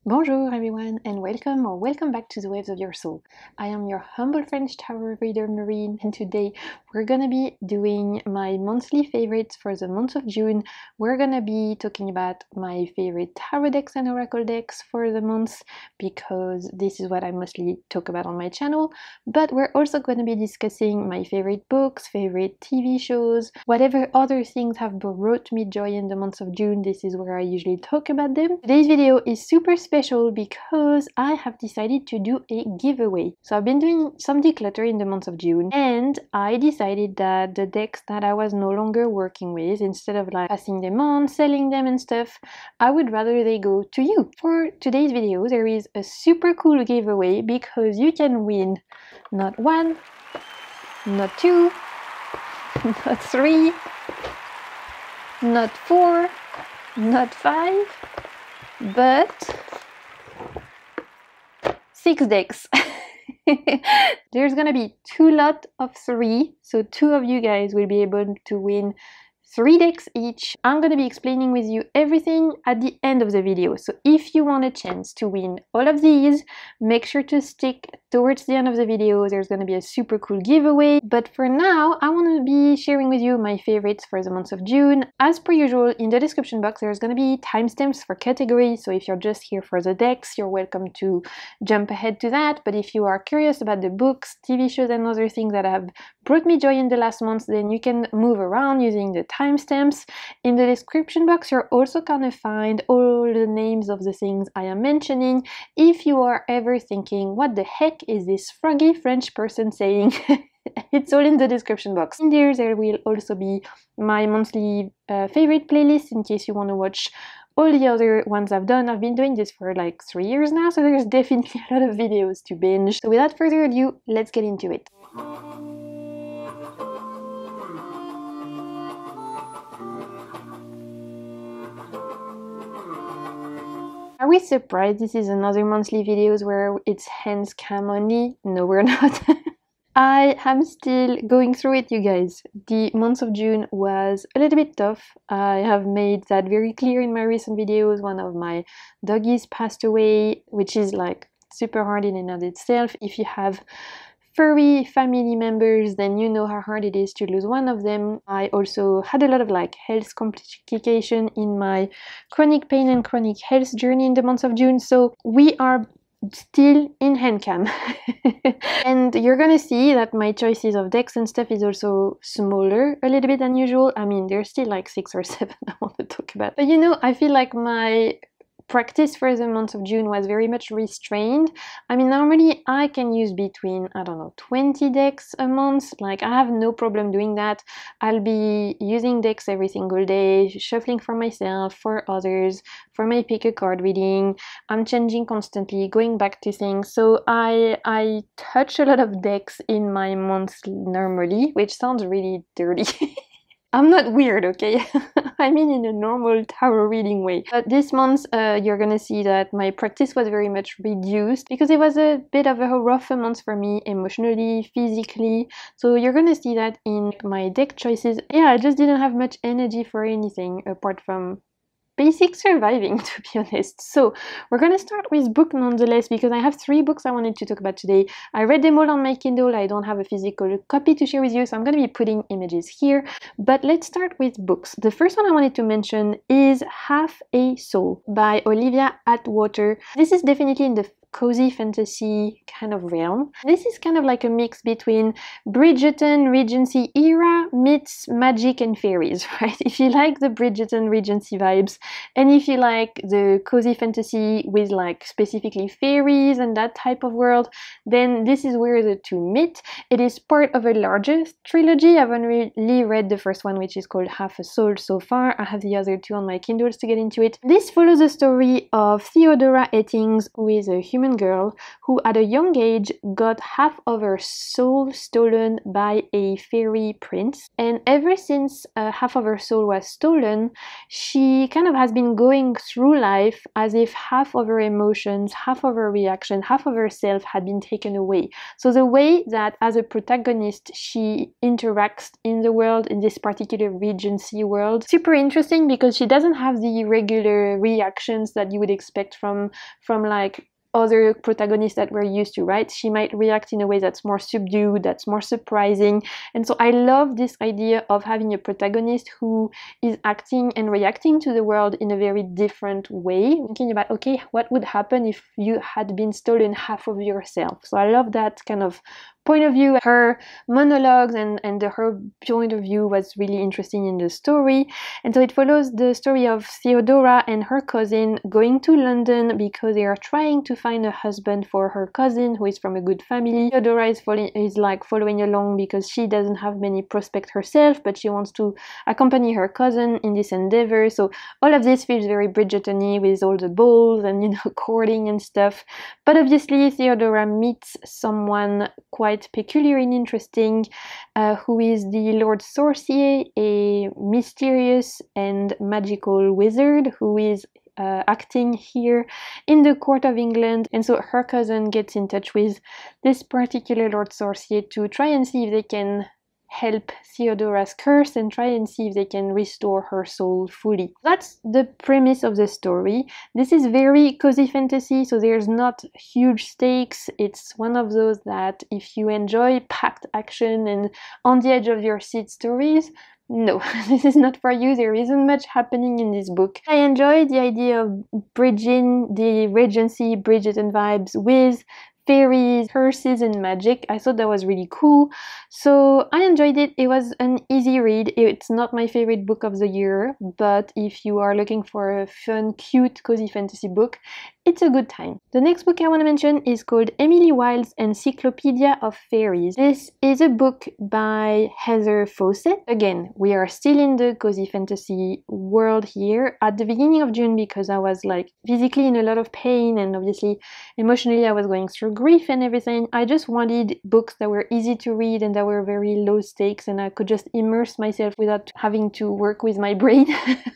Bonjour everyone and welcome back to the Waves of Your Soul. I am your humble French tarot reader Marine, and today we're gonna be doing my monthly favorites for the month of June. We're gonna be talking about my favorite tarot decks and oracle decks for the month because this is what I mostly talk about on my channel, but we're also gonna be discussing my favorite books, favorite TV shows, whatever other things have brought me joy in the month of June. This is where I usually talk about them. Today's video is super special because I have decided to do a giveaway. So I've been doing some declutter in the month of June, and I decided that the decks that I was no longer working with, instead of like passing them on, selling them and stuff, I would rather they go to you. For today's video, there is a super cool giveaway because you can win not one, not two, not three, not four, not five, but 6 decks. There's gonna be 2 lots of 3, so 2 of you guys will be able to win 3 decks each. I'm gonna be explaining with you everything at the end of the video, so if you want a chance to win all of these, make sure to stick towards the end of the video. There's gonna be a super cool giveaway, but for now I want to be sharing with you my favorites for the month of June. As per usual, in the description box there's gonna be timestamps for categories, so if you're just here for the decks, you're welcome to jump ahead to that, but if you are curious about the books, TV shows and other things that have brought me joy in the last month, then you can move around using the timestamps. In the description box you're also gonna find all the names of the things I am mentioning. If you are ever thinking, what the heck is this froggy French person saying? It's all in the description box. In there will also be my monthly favorite playlist in case you want to watch all the other ones I've done. I've been doing this for like 3 years now, so there's definitely a lot of videos to binge. So without further ado, let's get into it. Are we surprised this is another monthly videos where it's hands cam only? No, we're not. I am still going through it, you guys. The month of June was a little bit tough. I have made that very clear in my recent videos. One of my doggies passed away, which is like super hard in and of itself. If you have furry family members, then you know how hard it is to lose one of them. I also had a lot of like health complication in my chronic pain and chronic health journey in the month of June, so we are still in hand cam. And you're gonna see that my choices of decks and stuff is also smaller a little bit than usual. I mean, there's still like 6 or 7 I want to talk about, but you know, I feel like my practice for the month of June was very much restrained. I mean, normally I can use between, I don't know, 20 decks a month. Like, I have no problem doing that. I'll be using decks every single day, shuffling for myself, for others, for my pick a card reading. I'm changing constantly, going back to things. So I touch a lot of decks in my month normally, which sounds really dirty. I'm not weird, okay? I mean in a normal tarot reading way. But this month, you're gonna see that my practice was very much reduced because it was a bit of a rougher month for me emotionally, physically. So you're gonna see that in my deck choices. Yeah, I just didn't have much energy for anything apart from basic surviving, to be honest. So we're gonna start with book nonetheless, because I have 3 books I wanted to talk about today. I read them all on my Kindle. I don't have a physical copy to share with you, so I'm gonna be putting images here. But let's start with books. The first one I wanted to mention is Half a Soul by Olivia Atwater. This is definitely in the cozy fantasy kind of realm. This is kind of like a mix between Bridgerton Regency era meets magic and fairies, right? If you like the Bridgerton Regency vibes, and if you like the cozy fantasy with like specifically fairies and that type of world, then this is where the two meet. It is part of a larger trilogy. I've only read the first one, which is called Half a Soul so far. I have the other 2 on my Kindles to get into it. This follows the story of Theodora Ettings, who is a human human girl who at a young age got half of her soul stolen by a fairy prince. And ever since half of her soul was stolen, she kind of has been going through life as if half of her emotions, half of her reaction, half of herself had been taken away. So the way that as a protagonist she interacts in the world, in this particular Regency world, super interesting because she doesn't have the regular reactions that you would expect from like other protagonists that we're used to, right? She might react in a way that's more subdued, that's more surprising. And so I love this idea of having a protagonist who is acting and reacting to the world in a very different way, thinking about, okay, what would happen if you had been stolen half of yourself? So I love that kind of point of view. Her monologues and her point of view was really interesting in the story. And so it follows the story of Theodora and her cousin going to London because they are trying to find a husband for her cousin who is from a good family. Theodora is following along because she doesn't have many prospects herself, but she wants to accompany her cousin in this endeavor. So all of this feels very Bridgerton-y with all the balls and, you know, courting and stuff. But obviously Theodora meets someone quite peculiar and interesting, who is the Lord Sorcier, a mysterious and magical wizard who is acting here in the court of England. And so her cousin gets in touch with this particular Lord Sorcier to try and see if they can help Theodora's curse and try and see if they can restore her soul fully. That's the premise of the story. This is very cozy fantasy, so there's not huge stakes. It's one of those that if you enjoy packed action and on the edge of your seat stories, no, this is not for you. There isn't much happening in this book. I enjoy the idea of bridging the Regency Bridgerton vibes with fairies, curses, and magic. I thought that was really cool. So I enjoyed it. It was an easy read. It's not my favorite book of the year, but if you are looking for a fun, cute, cozy fantasy book, it's a good time. The next book I want to mention is called Emily Wilde's Encyclopedia of Fairies. This is a book by Heather Fawcett. Again, we are still in the cozy fantasy world here at the beginning of June because I was like physically in a lot of pain and obviously emotionally I was going through grief and everything. I just wanted books that were easy to read and that were very low stakes and I could just immerse myself without having to work with my brain,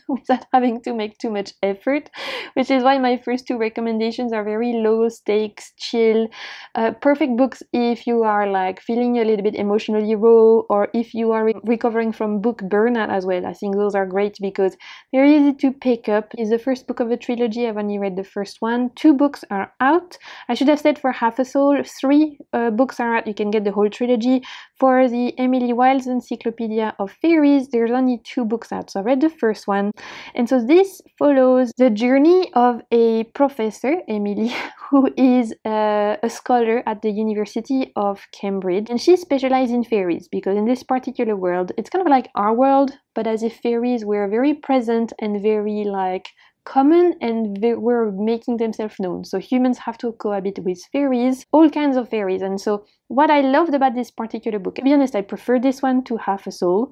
without having to make too much effort, which is why my first two recommendations are very low stakes, chill, perfect books if you are like feeling a little bit emotionally raw or if you are recovering from book burnout as well. I think those are great because they're easy to pick up. It's the first book of a trilogy. I've only read the first one. 2 books are out. I should have said for Half a Soul, 3 books are out. You can get the whole trilogy. For the Emily Wilde's Encyclopedia of Fairies, there's only 2 books out. So I read the first one. And so this follows the journey of a professor, Emily, who is a scholar at the University of Cambridge. And she specializes in fairies because in this particular world, it's kind of like our world, but as if fairies were very present and very like common and they were making themselves known. So humans have to cohabit with fairies, all kinds of fairies. And so what I loved about this particular book, to be honest, I prefer this one to Half a Soul,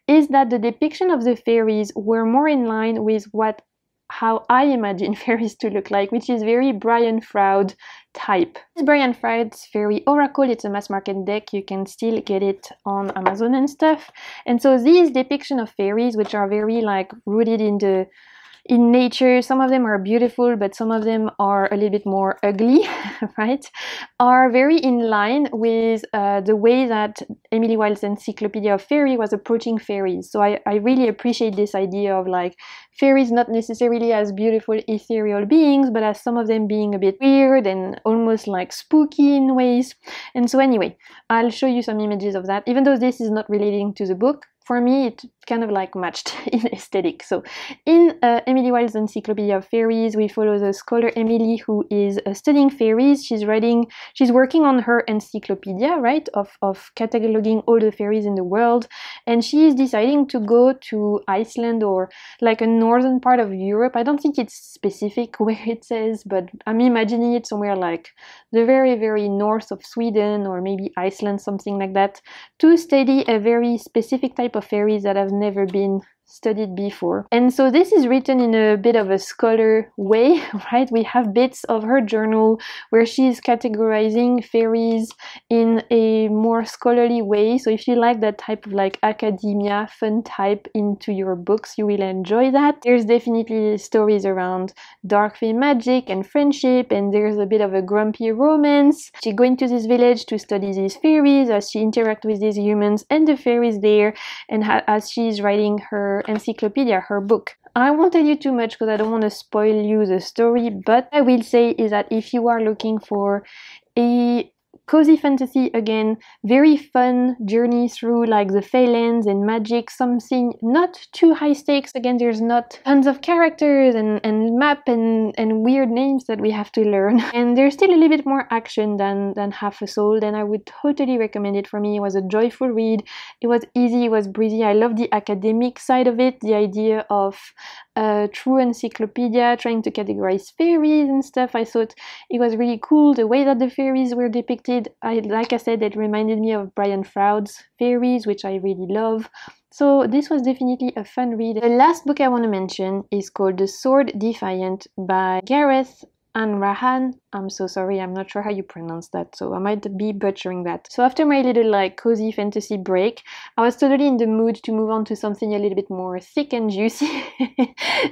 is that the depiction of the fairies were more in line with how I imagine fairies to look like, which is very Brian Froud type. It's Brian Froud's Fairy Oracle. It's a mass market deck. You can still get it on Amazon and stuff. And so these depictions of fairies, which are very like rooted in nature, some of them are beautiful, but some of them are a little bit more ugly, right? Are very in line with the way that Emily Wilde's Encyclopedia of Fairy was approaching fairies. So I really appreciate this idea of like fairies not necessarily as beautiful ethereal beings, but as some of them being a bit weird and almost like spooky in ways. And so anyway, I'll show you some images of that. Even though this is not relating to the book, for me, it kind of like matched in aesthetic. So in Emily Wilde's Encyclopedia of Fairies, we follow the scholar Emily who is studying fairies. She's working on her encyclopedia, right, of cataloging all the fairies in the world. And she is deciding to go to Iceland or like a northern part of Europe. I don't think it's specific where it says, but I'm imagining it somewhere like the very, very north of Sweden or maybe Iceland, something like that, to study a very specific type of fairies that have never been studied before. And so this is written in a bit of a scholar way, right? We have bits of her journal where she's categorizing fairies in a more scholarly way. So if you like that type of like academia fun type into your books, you will enjoy that. There's definitely stories around dark fae magic and friendship, and there's a bit of a grumpy romance. She going to this village to study these fairies as she interacts with these humans and the fairies there, and as she's writing her encyclopedia, her book. I won't tell you too much because I don't want to spoil you the story, but I will say is that if you are looking for a cozy fantasy, again, very fun journey through like the Feylands and magic, something not too high stakes. Again, there's not tons of characters and map and weird names that we have to learn. And there's still a little bit more action than Half a Soul. Then I would totally recommend it. For me, it was a joyful read. It was easy, it was breezy. I love the academic side of it, the idea of a true encyclopedia, trying to categorize fairies and stuff. I thought it was really cool, the way that the fairies were depicted. Like I said, it reminded me of Brian Froud's Fairies, which I really love. So this was definitely a fun read. The last book I want to mention is called The Sword Defiant by Gareth Hanrahan. I'm so sorry, I'm not sure how you pronounce that, so I might be butchering that. So after my little like cozy fantasy break, I was totally in the mood to move on to something a little bit more thick and juicy.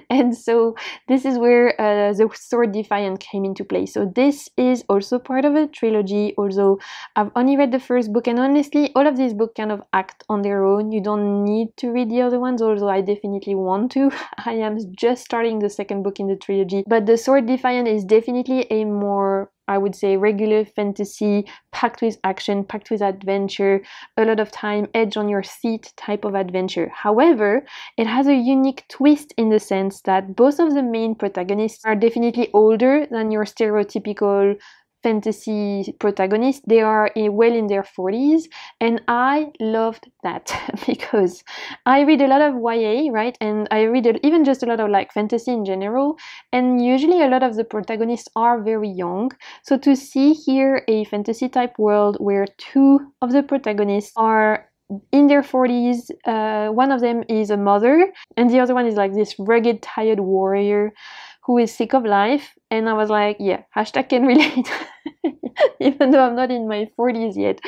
And so this is where The Sword Defiant came into play. So this is also part of a trilogy, although I've only read the first book, and honestly all of these books kind of act on their own. You don't need to read the other ones, although I definitely want to. I am just starting the second book in the trilogy, but The Sword Defiant is definitely a more, I would say, regular fantasy, packed with action, packed with adventure, a lot of time, edge on your seat type of adventure. However, it has a unique twist in the sense that both of the main protagonists are definitely older than your stereotypical fantasy protagonists. They are well in their 40s, and I loved that because I read a lot of YA, right? And I read even just a lot of like fantasy in general, and usually a lot of the protagonists are very young. So to see here a fantasy type world where two of the protagonists are in their 40s, one of them is a mother and the other one is like this rugged, tired warrior who is sick of life. And I was like, yeah, hashtag can relate. Even though I'm not in my 40s yet,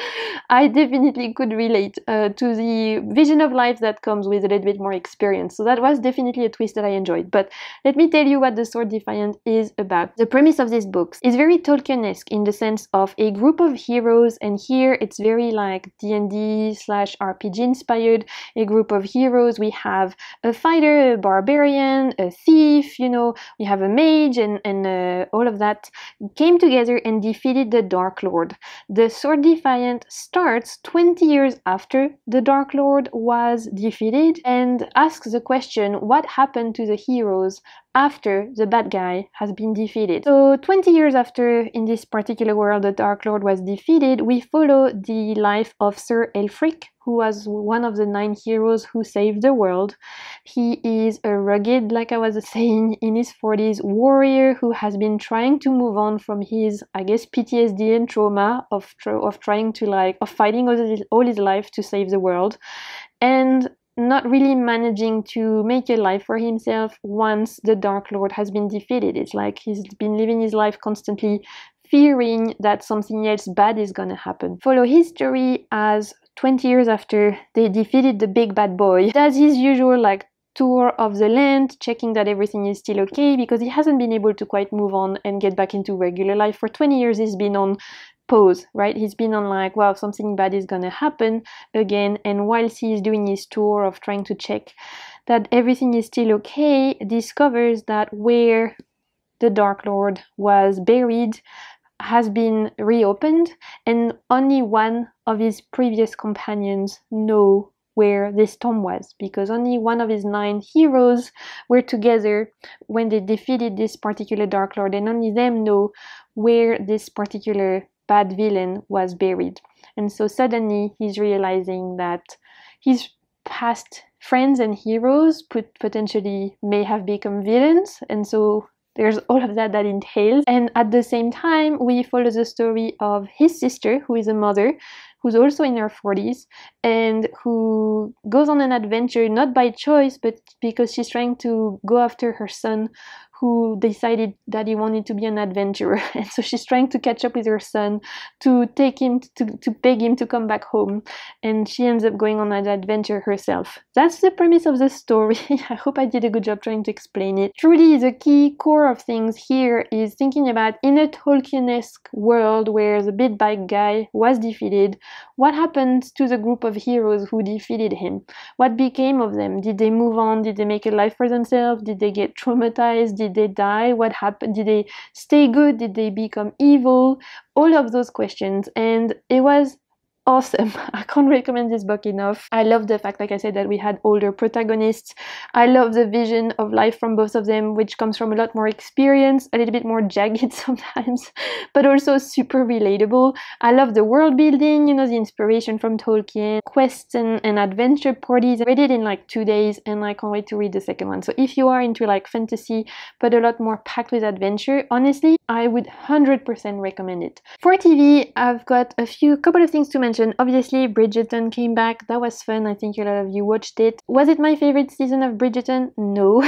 I definitely could relate to the vision of life that comes with a little bit more experience. So that was definitely a twist that I enjoyed. But let me tell you what The Sword Defiant is about. The premise of this book is very Tolkien-esque in the sense of a group of heroes, and here it's very like D&D/RPG inspired. A group of heroes. We have a fighter, a barbarian, a thief, you know, we have a mage, and all of that came together and defeated the Dark Lord. The Sword Defiant starts 20 years after the Dark Lord was defeated and asks the question, what happened to the heroes after the bad guy has been defeated? So 20 years after, in this particular world, the Dark Lord was defeated, we follow the life of Sir Elfric, who was one of the 9 heroes who saved the world. He is a rugged, like I was saying, in his 40s warrior who has been trying to move on from his, I guess, PTSD and trauma of trying to of fighting all his life to save the world, and not really managing to make a life for himself once the Dark Lord has been defeated. It's like he's been living his life constantly fearing that something else bad is gonna happen. Follow his story as 20 years after they defeated the big bad boy, does his usual tour of the land, checking that everything is still okay, because he hasn't been able to quite move on and get back into regular life. For 20 years he's been on pause, right? He's been on wow, something bad is gonna happen again. And whilst he's doing his tour of trying to check that everything is still okay, discovers that where the Dark Lord was buried has been reopened, and only one of his previous companions know where this tomb was, because only one of his 9 heroes were together when they defeated this particular Dark Lord, and only them know where this particular bad villain was buried. And so suddenly he's realizing that his past friends and heroes potentially may have become villains, and so there's all of that entails. And at the same time, we follow the story of his sister, who is a mother, who's also in her 40s and who goes on an adventure not by choice but because she's trying to go after her son who decided that he wanted to be an adventurer, and so she's trying to catch up with her son to take him to beg him to come back home, and she ends up going on an adventure herself. That's the premise of the story. I hope I did a good job trying to explain it. Truly, the key core of things here is thinking about, in a Tolkien-esque world where the big bad guy was defeated, what happened to the group of heroes who defeated him? What became of them? Did they move on? Did they make a life for themselves? Did they get traumatized? Did they die? What happened? Did they stay good? Did they become evil? All of those questions, and it was awesome. I can't recommend this book enough. I love the fact, like I said, that we had older protagonists. I love the vision of life from both of them, which comes from a lot more experience, a little bit more jagged sometimes, but also super relatable. I love the world building, you know, the inspiration from Tolkien, quests and adventure parties. I read it in like 2 days and I can't wait to read the second one. So if you are into like fantasy, but a lot more packed with adventure, honestly, I would 100% recommend it. For TV, I've got couple of things to mention. Obviously, Bridgerton came back. That was fun. I think a lot of you watched it. Was it my favorite season of Bridgerton? No.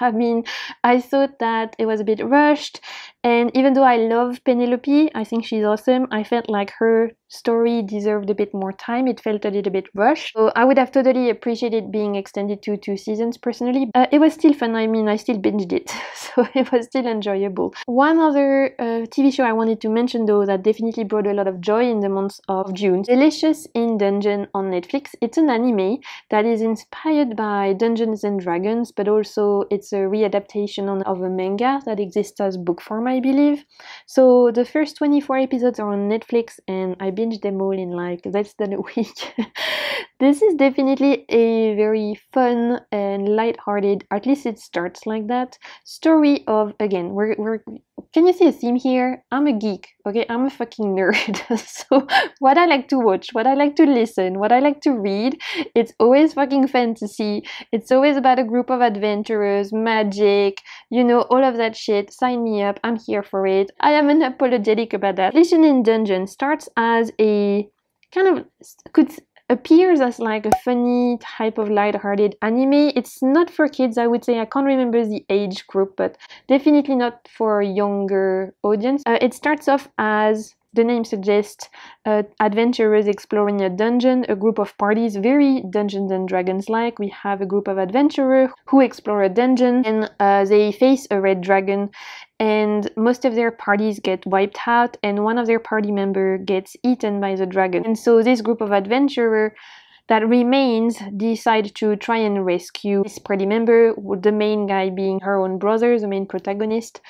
I mean, I thought that it was a bit rushed, and even though I love Penelope, I think she's awesome, I felt like her story deserved a bit more time. It felt a little bit rushed. So I would have totally appreciated being extended to 2 seasons personally. It was still fun. I mean, I still binged it, so it was still enjoyable. One other TV show I wanted to mention though that definitely brought a lot of joy in the month of June. Delicious in Dungeon on Netflix. It's an anime that is inspired by Dungeons and Dragons, but also it's a readaptation of a manga that exists as book form, I believe. So the first 24 episodes are on Netflix and I binged them all in like less than a week. This is definitely a very fun and light-hearted, at least it starts like that, story of, again, can you see a theme here? I'm a geek, okay? I'm a fucking nerd. So what I like to watch, what I like to listen, what I like to read, it's always fucking fantasy. It's always about a group of adventurers, magic, you know, all of that shit. Sign me up, I'm here for it. I am unapologetic about that. Delicious in Dungeon starts as a kind of appears as like a funny type of light-hearted anime. It's not for kids, I would say. I can't remember the age group, but definitely not for a younger audience. It starts off as the name suggests, adventurers exploring a dungeon, a group of parties, very Dungeons and Dragons-like. We have a group of adventurers who explore a dungeon and they face a red dragon, and most of their parties get wiped out and one of their party members gets eaten by the dragon. And so this group of adventurers that remains decide to try and rescue this party member, with the main guy being her own brother, the main protagonist.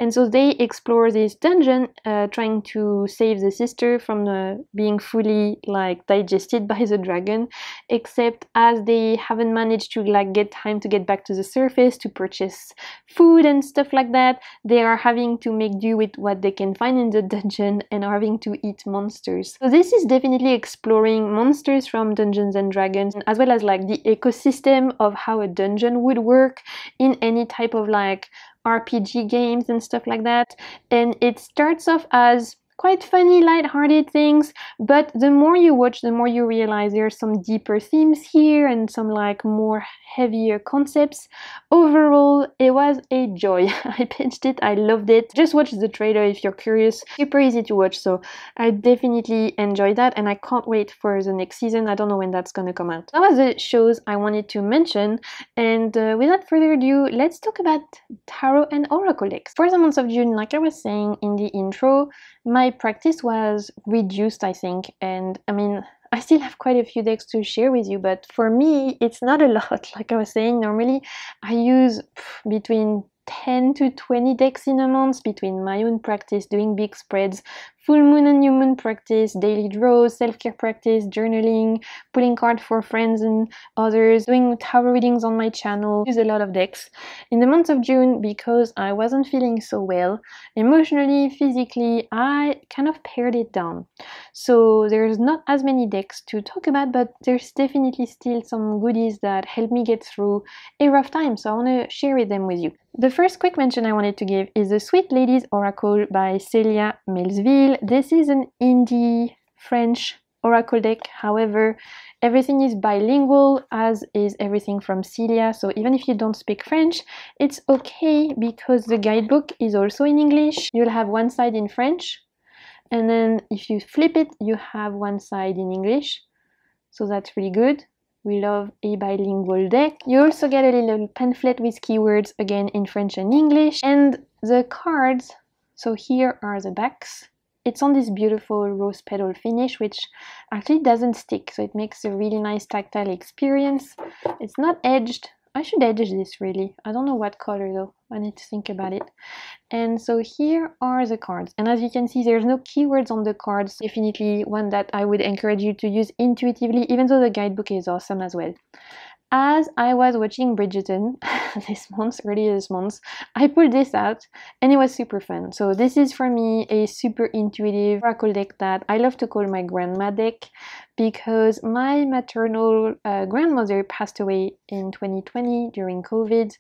And so they explore this dungeon, trying to save the sister from being fully like digested by the dragon, except as they haven't managed to like get time to get back to the surface to purchase food and stuff like that, they are having to make do with what they can find in the dungeon and are having to eat monsters. So this is definitely exploring monsters from Dungeons and Dragons, as well as like the ecosystem of how a dungeon would work in any type of like RPG games and stuff like that. And it starts off as quite funny, light-hearted things, but the more you watch, the more you realize there are some deeper themes here and some like more heavier concepts. Overall, it was a joy. I binged it, I loved it. Just watch the trailer if you're curious. Super easy to watch, so I definitely enjoyed that and I can't wait for the next season. I don't know when that's gonna come out. That was the shows I wanted to mention, and without further ado, let's talk about tarot and oracle decks. For the month of June, like I was saying in the intro, my practice was reduced, I think, and I mean, I still have quite a few decks to share with you, but for me, it's not a lot. Like I was saying, normally I use between 10 to 20 decks in a month between my own practice, doing big spreads, full moon and new moon practice, daily draws, self-care practice, journaling, pulling cards for friends and others, doing tarot readings on my channel. Use a lot of decks. In the month of June, because I wasn't feeling so well, emotionally, physically, I kind of pared it down. So there's not as many decks to talk about, but there's definitely still some goodies that help me get through a rough time, so I want to share them with you. The first quick mention I wanted to give is the Sweet Ladies Oracle by Celia Melville. This is an indie French oracle deck. However, everything is bilingual, as is everything from Celia, so even if you don't speak French, it's okay because the guidebook is also in English. You'll have one side in French, and then if you flip it, you have one side in English, so that's really good. We love a bilingual deck. You also get a little pamphlet with keywords, again in French and English. And the cards, so here are the backs. It's on this beautiful rose petal finish, which actually doesn't stick, so it makes a really nice tactile experience. It's not edged. I should edge this really. I don't know what color though. I need to think about it. And so here are the cards. And as you can see, there's no keywords on the cards. Definitely one that I would encourage you to use intuitively, even though the guidebook is awesome as well. As I was watching Bridgerton earlier this month, I pulled this out and it was super fun. So this is for me a super intuitive oracle deck that I love to call my grandma deck, because my maternal grandmother passed away in 2020 during COVID,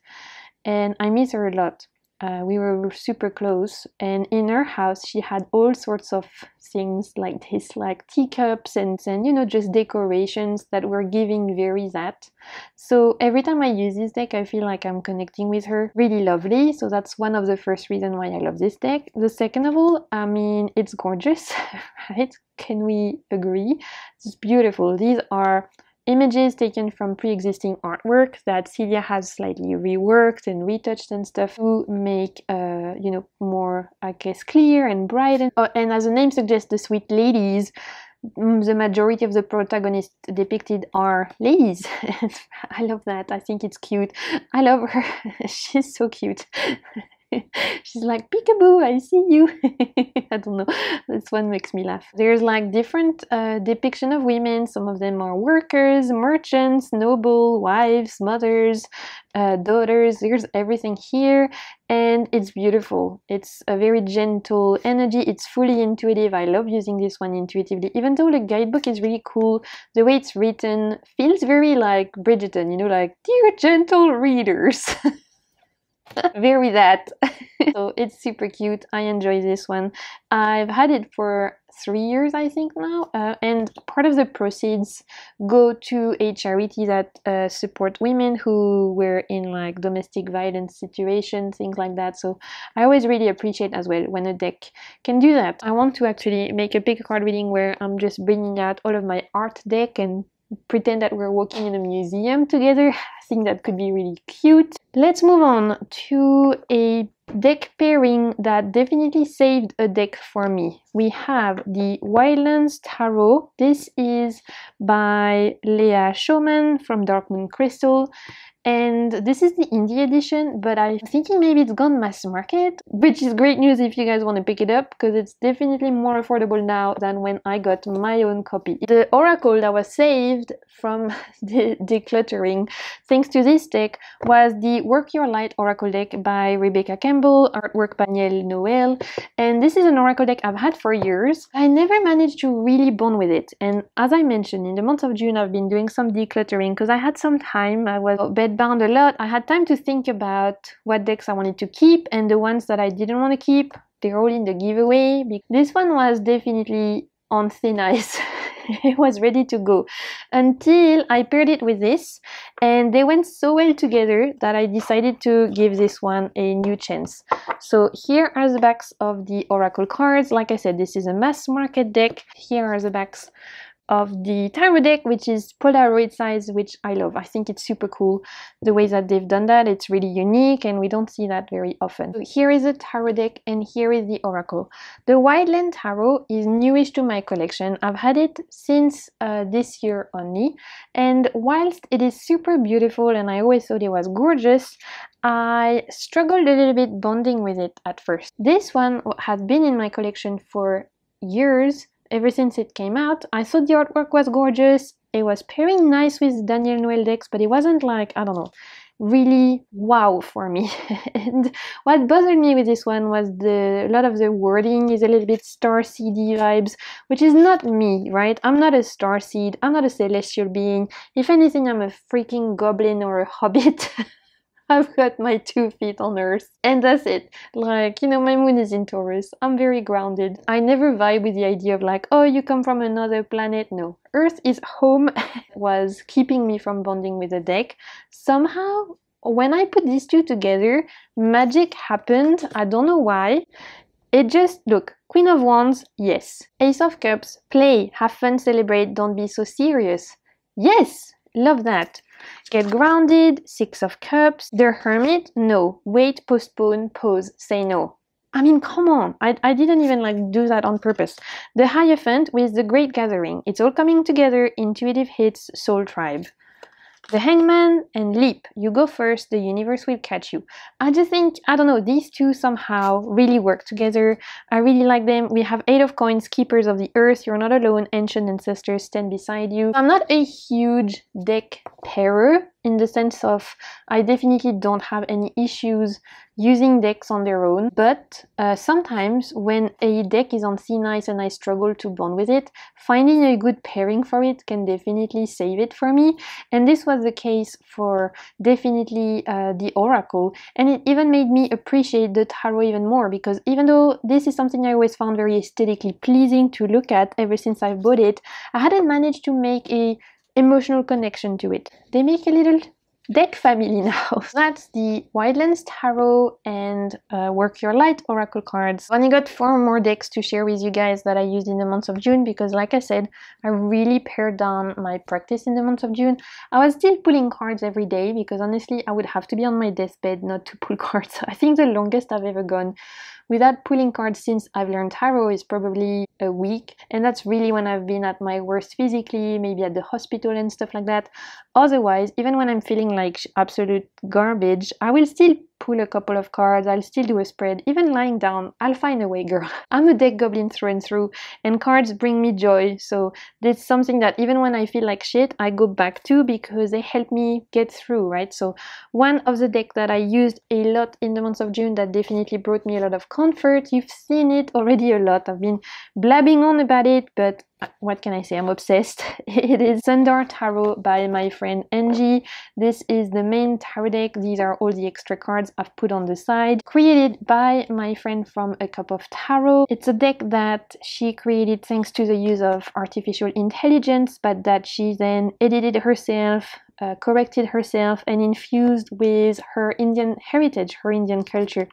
and I miss her a lot. We were super close, and in her house she had all sorts of things like this, like teacups and you know, just decorations that were giving very that. So every time I use this deck, I feel like I'm connecting with her. Really lovely. So that's one of the first reasons why I love this deck. The second of all, I mean, it's gorgeous, right? Can we agree? It's beautiful. These are images taken from pre-existing artwork that Celia has slightly reworked and retouched and stuff to make you know, more, I guess, clear and bright. And as the name suggests, the sweet ladies, the majority of the protagonists depicted are ladies. I love that. I think it's cute. I love her. She's so cute. She's like, peekaboo, I see you. I don't know, this one makes me laugh. There's like different depiction of women. Some of them are workers, merchants, noble, wives, mothers, daughters. There's everything here, and it's beautiful. It's a very gentle energy. It's fully intuitive. I love using this one intuitively, even though the guidebook is really cool. The way it's written feels very like Bridgerton, you know, like, dear gentle readers. Very that. So it's super cute. I enjoy this one. I've had it for 3 years, I think now, and part of the proceeds go to a charity that support women who were in like domestic violence situations, things like that. So I always really appreciate as well when a deck can do that. I want to actually make a big card reading where I'm just bringing out all of my art deck and pretend that we're walking in a museum together. I think that could be really cute. Let's move on to a deck pairing that definitely saved a deck for me. We have the Wildlands Tarot. This is by Leah Showman from Dark Moon Crystal. And this is the indie edition, but I'm thinking maybe it's gone mass market, which is great news if you guys want to pick it up, because it's definitely more affordable now than when I got my own copy. The oracle that was saved from the decluttering thanks to this deck was the Work Your Light Oracle deck by Rebecca Campbell, artwork by Danielle Noel. And this is an oracle deck I've had for years. I never managed to really bond with it, and as I mentioned, in the month of June I've been doing some decluttering because I had some time. I was bedbound a lot. I had time to think about what decks I wanted to keep, and the ones that I didn't want to keep, they're all in the giveaway. This one was definitely on thin ice. It was ready to go until I paired it with this, and they went so well together that I decided to give this one a new chance. So here are the backs of the oracle cards. Like I said, this is a mass market deck. Here are the backs of the tarot deck, which is Polaroid size, which I love. I think it's super cool the way that they've done that. It's really unique and we don't see that very often. So here is the tarot deck and here is the oracle. The Wildland Tarot is newish to my collection. I've had it since this year only, and whilst it is super beautiful and I always thought it was gorgeous, I struggled a little bit bonding with it at first. This one has been in my collection for years, ever since it came out. I thought the artwork was gorgeous. It was pairing nice with Danielle Noel decks, but it wasn't like, I don't know, really wow for me. And what bothered me with this one was a lot of the wording is a little bit starseedy vibes, which is not me, right? I'm not a starseed. I'm not a celestial being. If anything, I'm a freaking goblin or a hobbit. I've got my 2 feet on Earth, and that's it. Like, you know, my moon is in Taurus. I'm very grounded. I never vibe with the idea of like, oh, you come from another planet. No, Earth is home. Was keeping me from bonding with the deck. Somehow, when I put these two together, magic happened. I don't know why. It just, look, Queen of Wands, yes. Ace of Cups, play, have fun, celebrate, don't be so serious. Yes, love that. Get grounded, Six of Cups. The Hermit, no. Wait, postpone, pause, say no. I mean, come on. I didn't even like do that on purpose. The Hierophant with the Great Gathering. It's all coming together, intuitive hits, soul tribe. The Hangman and Leap. You go first, the universe will catch you. I just think, I don't know, these two somehow really work together. I really like them. We have 8 of Coins, Keepers of the Earth, you're not alone, Ancient Ancestors stand beside you. I'm not a huge deck pairer in the sense of I definitely don't have any issues using decks on their own, but sometimes when a deck is on C-Nice and I struggle to bond with it, finding a good pairing for it can definitely save it for me, and this was the case for definitely the Oracle, and it even made me appreciate the Tarot even more, because even though this is something I always found very aesthetically pleasing to look at ever since I bought it, I hadn't managed to make a emotional connection to it. They make a little deck family now. That's the Wildlands Tarot and Work Your Light Oracle cards. I only got 4 more decks to share with you guys that I used in the month of June, because like I said, I really pared down my practice in the month of June. I was still pulling cards every day because honestly I would have to be on my deathbed not to pull cards. I think the longest I've ever gone without pulling cards since I've learned tarot is probably a week, and that's really when I've been at my worst physically, maybe at the hospital and stuff like that. Otherwise, even when I'm feeling like absolute garbage, I will still pull a couple of cards, I'll still do a spread. Even lying down, I'll find a way, girl. I'm a deck goblin through and through, and cards bring me joy, so that's something that even when I feel like shit, I go back to because they help me get through, right? So one of the decks that I used a lot in the month of June that definitely brought me a lot of comfort, you've seen it already a lot, I've been blabbing on about it, but what can I say, I'm obsessed. It is Sundar Tarot by my friend Angie. This is the main tarot deck. These are all the extra cards I've put on the side. Created by my friend from A Cup of Tarot. It's a deck that she created thanks to the use of artificial intelligence, but that she then edited herself, corrected herself, and infused with her Indian heritage, her Indian culture.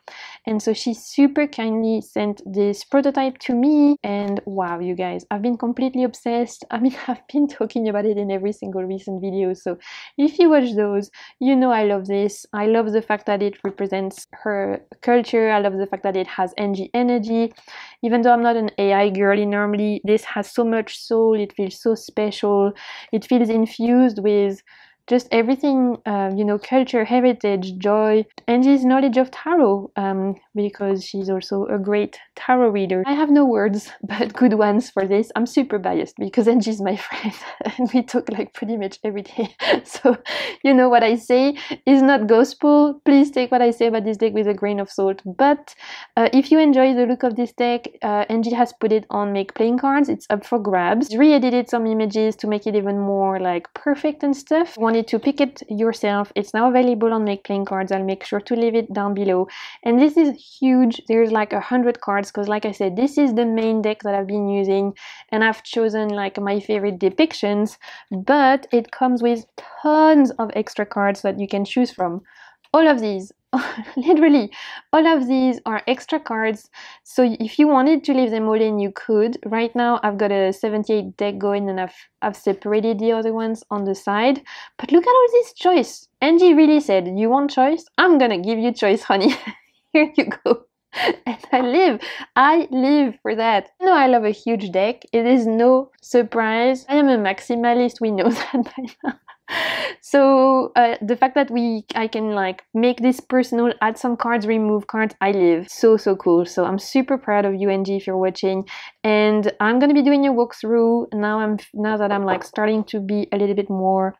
And so she super kindly sent this prototype to me, and wow, you guys, I've been completely obsessed. I mean, I've been talking about it in every single recent video, so if you watch those, you know I love this. I love the fact that it represents her culture. I love the fact that it has Angie energy. Even though I'm not an AI girly normally, this has so much soul. It feels so special. It feels infused with just everything, you know, culture, heritage, joy, Angie's knowledge of tarot, because she's also a great tarot reader. I have no words but good ones for this. I'm super biased because Angie's my friend and we talk like pretty much every day. So, you know, what I say is not gospel. Please take what I say about this deck with a grain of salt. But if you enjoy the look of this deck, Angie has put it on Make Playing Cards. It's up for grabs. Re-edited some images to make it even more like perfect and stuff. Wanted to pick it yourself. It's now available on Make Playing Cards. I'll make sure to leave it down below. And this is huge. There's like 100 cards because like I said, this is the main deck that I've been using and I've chosen like my favorite depictions, but it comes with tons of extra cards that you can choose from. All of these, literally, all of these are extra cards. So if you wanted to leave them all in, you could. Right now, I've got a 78 deck going and I've separated the other ones on the side. But look at all this choice. Angie really said, you want choice? I'm gonna give you choice, honey. Here you go. And I live for that. You know, I love a huge deck. It is no surprise. I am a maximalist, we know that by now. So the fact that I can like make this personal, add some cards, remove cards, I live. So cool. So I'm super proud of you, Angie, if you're watching. And I'm gonna be doing a walkthrough now that I'm like starting to be a little bit more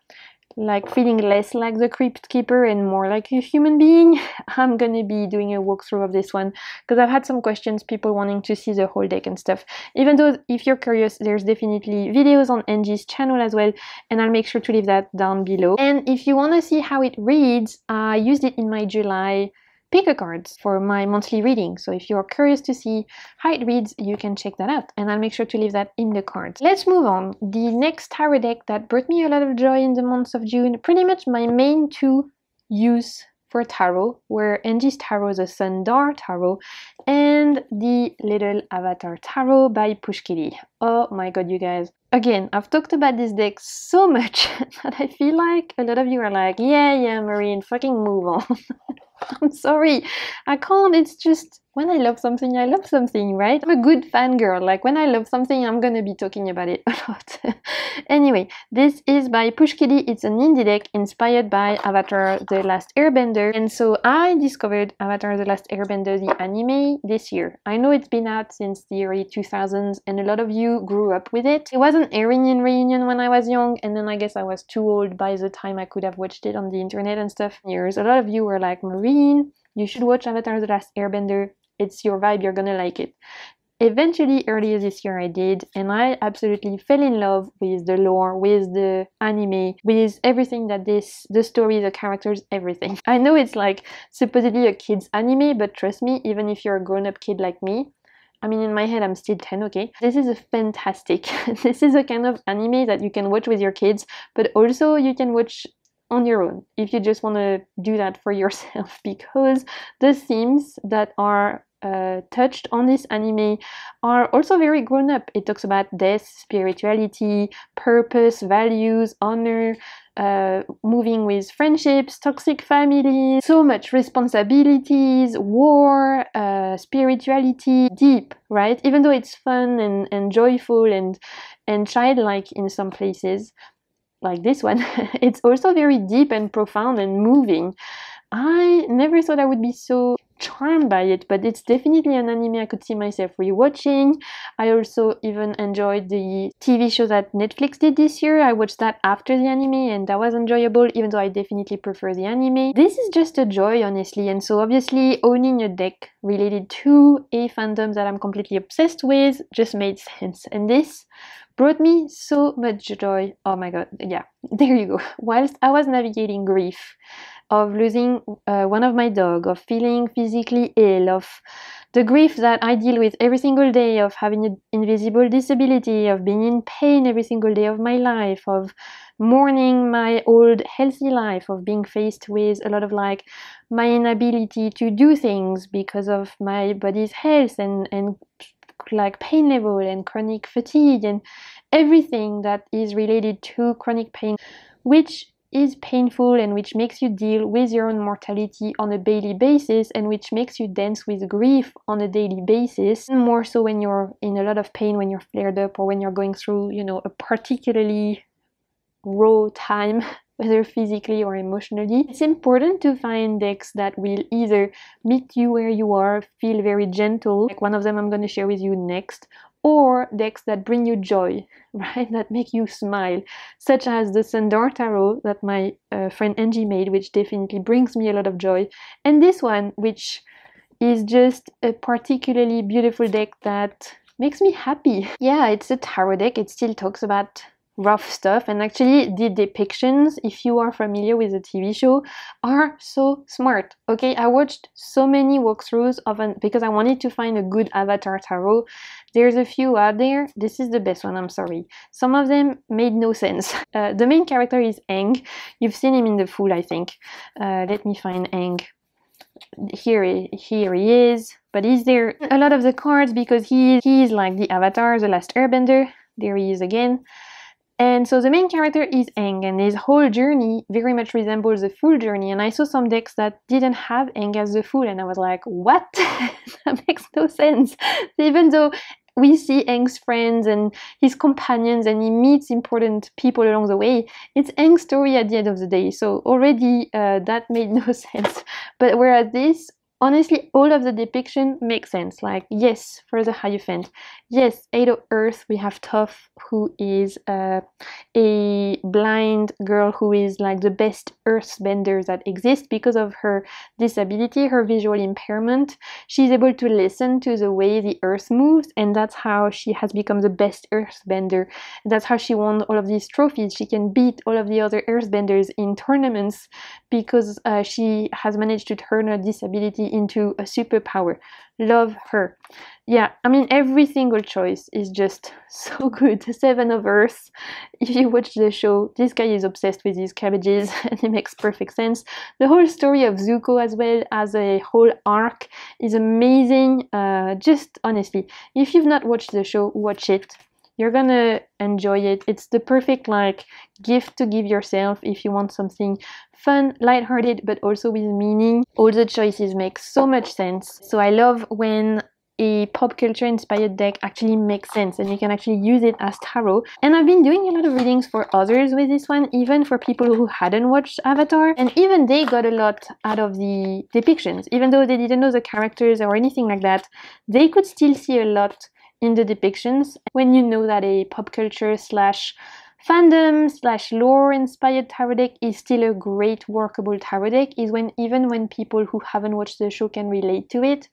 like feeling less like the Crypt Keeper and more like a human being, I'm gonna be doing a walkthrough of this one, because I've had some questions, people wanting to see the whole deck and stuff. Even though, if you're curious, there's definitely videos on Angie's channel as well, and I'll make sure to leave that down below. And if you want to see how it reads, I used it in my July pick-a-cards for my monthly reading. So if you're curious to see how it reads, you can check that out, and I'll make sure to leave that in the cards. Let's move on. The next tarot deck that brought me a lot of joy in the month of June, pretty much my main two use for tarot were Angie's Tarot, the Sundar Tarot, and the Little Avatar Tarot by Pushkili. Oh my god, you guys. Again, I've talked about this deck so much that I feel like a lot of you are like, yeah, Marine, fucking move on. I'm sorry, I can't. It's just, when I love something, right? I'm a good fangirl. Like, when I love something, I'm gonna be talking about it a lot. Anyway, this is by Pushkili. It's an indie deck inspired by Avatar The Last Airbender. And so I discovered Avatar The Last Airbender, the anime, this year. I know it's been out since the early 2000s, and a lot of you grew up with it. It was an Iranian reunion when I was young, and then I guess I was too old by the time I could have watched it on the internet and stuff. Years. A lot of you were like, Marine, you should watch Avatar The Last Airbender. It's your vibe, you're gonna like it. Eventually, earlier this year I did, and I absolutely fell in love with the lore, with the anime, with everything that the story, the characters, everything. I know it's like supposedly a kid's anime, but trust me, even if you're a grown-up kid like me, I mean, in my head I'm still 10, okay? This is a fantastic, this is a kind of anime that you can watch with your kids, but also you can watch on your own if you just want to do that for yourself, because the themes that are touched on this anime are also very grown up. It talks about death, spirituality, purpose, values, honor, moving with friendships, toxic families, so much responsibilities, war, spirituality, deep, right? Even though it's fun and joyful and childlike in some places, like this one, it's also very deep and profound and moving. I never thought I would be so charmed by it, but it's definitely an anime I could see myself rewatching. I also even enjoyed the TV show that Netflix did this year. I watched that after the anime, and that was enjoyable, even though I definitely prefer the anime. This is just a joy, honestly, and so obviously owning a deck related to a fandom that I'm completely obsessed with just made sense, and this brought me so much joy. Oh my god, yeah, there you go. Whilst I was navigating grief, of losing one of my dog, of feeling physically ill, of the grief that I deal with every single day, of having an invisible disability, of being in pain every single day of my life, of mourning my old healthy life, of being faced with a lot of like my inability to do things because of my body's health and like pain level and chronic fatigue and everything that is related to chronic pain, which is painful and which makes you deal with your own mortality on a daily basis, and which makes you dance with grief on a daily basis, and more so when you're in a lot of pain, when you're flared up, or when you're going through, you know, a particularly raw time, whether physically or emotionally. It's important to find decks that will either meet you where you are, feel very gentle, like one of them I'm going to share with you next, or decks that bring you joy, right, that make you smile, such as the Sundar Tarot that my friend Angie made, which definitely brings me a lot of joy, and this one, which is just a particularly beautiful deck that makes me happy. Yeah, it's a tarot deck. It still talks about rough stuff, and actually the depictions, if you are familiar with the TV show, are so smart. Okay, I watched so many walkthroughs of because I wanted to find a good Avatar Tarot. There's a few out there. This is the best one, I'm sorry. Some of them made no sense. The main character is Aang. You've seen him in the Fool, I think. Let me find Aang. Here he is, but is there a lot of the cards because he is like the Avatar, the Last Airbender. There he is again. And so the main character is Aang, and his whole journey very much resembles the Fool journey. And I saw some decks that didn't have Aang as the Fool, and I was like, what? That makes no sense. Even though we see Aang's friends and his companions, and he meets important people along the way, it's Aang's story at the end of the day. So already that made no sense. But whereas this, honestly, all of the depiction makes sense. Like, yes, for the Hierophant. Yes, 8 of Earth, we have Toph, who is a blind girl who is like the best earthbender that exists because of her disability, her visual impairment. She's able to listen to the way the earth moves, and that's how she has become the best earthbender. That's how she won all of these trophies. She can beat all of the other earthbenders in tournaments because she has managed to turn her disability into a superpower. Love her. Yeah, I mean, every single choice is just so good. 7 of Earth. If you watch the show, this guy is obsessed with these cabbages and it makes perfect sense. The whole story of Zuko as well as a whole arc is amazing. Just honestly, if you've not watched the show, watch it. You're gonna enjoy it. It's the perfect like gift to give yourself if you want something fun, lighthearted, but also with meaning. All the choices make so much sense. So I love when a pop culture inspired deck actually makes sense and you can actually use it as tarot. And I've been doing a lot of readings for others with this one, even for people who hadn't watched Avatar, and even they got a lot out of the depictions. Even though they didn't know the characters or anything like that, they could still see a lot in the depictions. When you know that a pop culture slash fandom slash lore inspired tarot deck is still a great workable tarot deck, is when even when people who haven't watched the show can relate to it.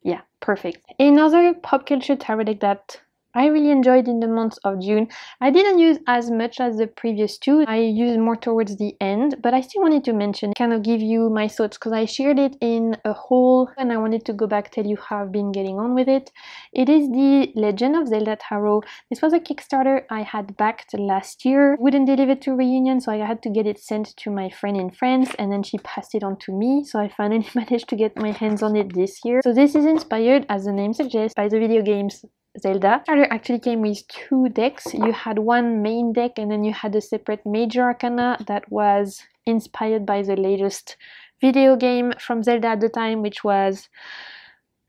Yeah, perfect. Another pop culture tarot deck that I really enjoyed in the month of June. I didn't use as much as the previous two. I used more towards the end, but I still wanted to mention, kind of give you my thoughts because I shared it in a haul and I wanted to go back, tell you how I've been getting on with it. It is the Legend of Zelda Tarot. This was a Kickstarter I had backed last year. Wouldn't deliver to Reunion, so I had to get it sent to my friend in France and then she passed it on to me. So I finally managed to get my hands on it this year. So this is inspired, as the name suggests, by the video games Zelda. Starter actually came with 2 decks. You had one main deck and then you had a separate Major Arcana that was inspired by the latest video game from Zelda at the time, which was,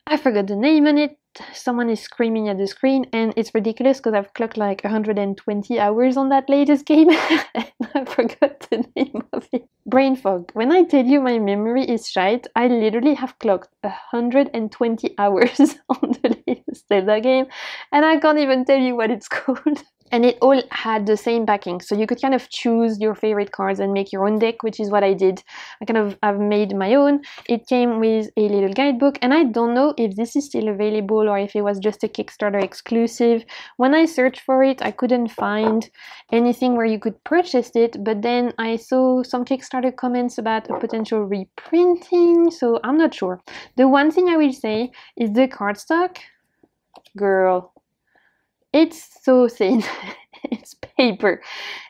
I forgot the name on it. Someone is screaming at the screen and it's ridiculous because I've clocked like 120 hours on that latest game and I forgot the name of it. Brain fog. When I tell you my memory is shite, I literally have clocked 120 hours on the latest Zelda game and I can't even tell you what it's called. And it all had the same backing, so you could kind of choose your favorite cards and make your own deck, which is what I did. I've made my own. It came with a little guidebook, and I don't know if this is still available or if it was just a Kickstarter exclusive. When I searched for it, I couldn't find anything where you could purchase it, but then I saw some Kickstarter comments about a potential reprinting, so I'm not sure. The one thing I will say is the cardstock, girl. It's so thin. It's paper.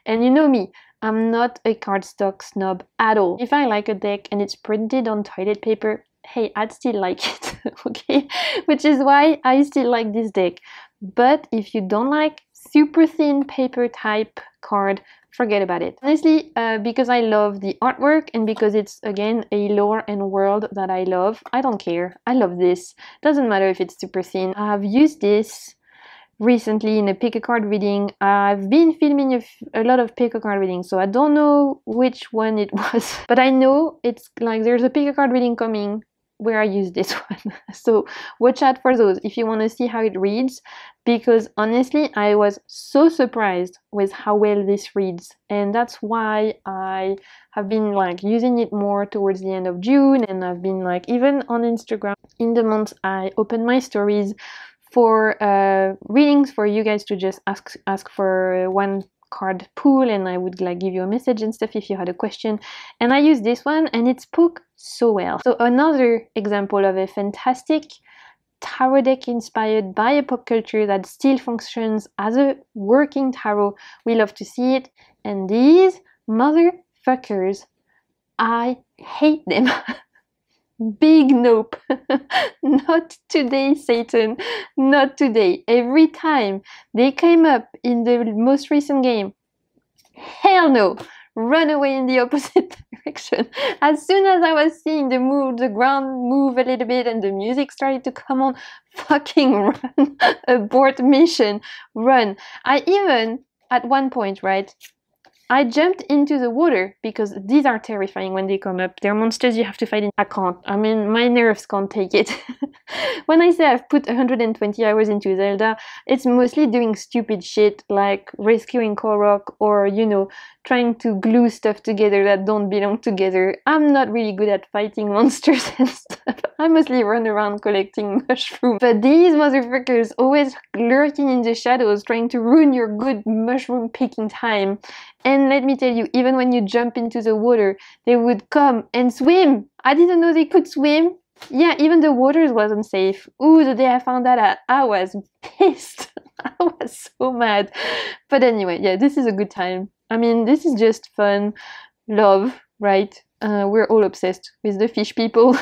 And you know me, I'm not a cardstock snob at all. If I like a deck and it's printed on toilet paper, hey, I'd still like it, okay? Which is why I still like this deck. But if you don't like super thin paper type card, forget about it. Honestly, because I love the artwork and because it's, again, a lore and world that I love, I don't care. I love this. Doesn't matter if it's super thin. I've used this recently in a pick a card reading. I've been filming a lot of pick a card readings, so I don't know which one it was, but I know it's like there's a pick a card reading coming where I use this one. So watch out for those if you want to see how it reads, because honestly I was so surprised with how well this reads, and that's why I have been like using it more towards the end of June, and I've been like, even on Instagram in the month I open my stories for readings for you guys to just ask for one card pool, and I would like give you a message and stuff if you had a question, and I use this one and it spoke so well. So another example of a fantastic tarot deck inspired by a pop culture that still functions as a working tarot. We love to see it. And these motherfuckers, I hate them. Big nope. Not today, Satan. Not today. Every time they came up in the most recent game, hell no. Run away in the opposite direction. As soon as I was seeing the ground move a little bit and the music started to come on, fucking run. Abort mission. Run. I even, at one point, right, I jumped into the water because these are terrifying when they come up. They're monsters you have to fight in. I can't. I mean, my nerves can't take it. When I say I've put 120 hours into Zelda, it's mostly doing stupid shit like rescuing Korok or, you know, trying to glue stuff together that don't belong together. I'm not really good at fighting monsters and stuff. I mostly run around collecting mushrooms. But these motherfuckers always lurking in the shadows trying to ruin your good mushroom picking time. And let me tell you, even when you jump into the water, they would come and swim. I didn't know they could swim. Yeah, even the waters wasn't safe. Ooh, the day I found that out, I was pissed. I was so mad. But anyway, yeah, this is a good time. I mean, this is just fun. Love, right? We're all obsessed with the fish people.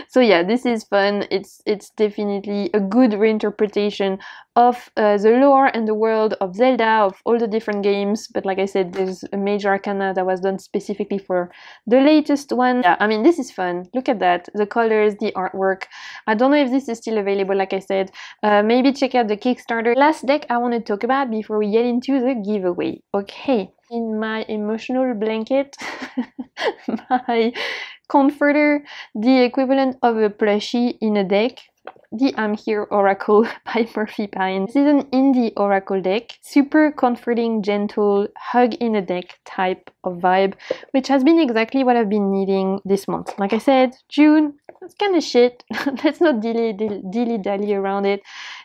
So yeah, this is fun. It's definitely a good reinterpretation of the lore and the world of Zelda, of all the different games. But like I said, there's a major arcana that was done specifically for the latest one. Yeah, I mean, this is fun. Look at that. The colors, the artwork. I don't know if this is still available, like I said. Maybe check out the Kickstarter. Last deck I want to talk about before we get into the giveaway. Okay. In my emotional blanket, my comforter, the equivalent of a plushie in a deck, the I'm Here Oracle by Murphy Pine. This is an indie oracle deck, super comforting, gentle, hug in a deck type of vibe, which has been exactly what I've been needing this month. Like I said, June, it's kind of shit. Let's not dilly-dally around it.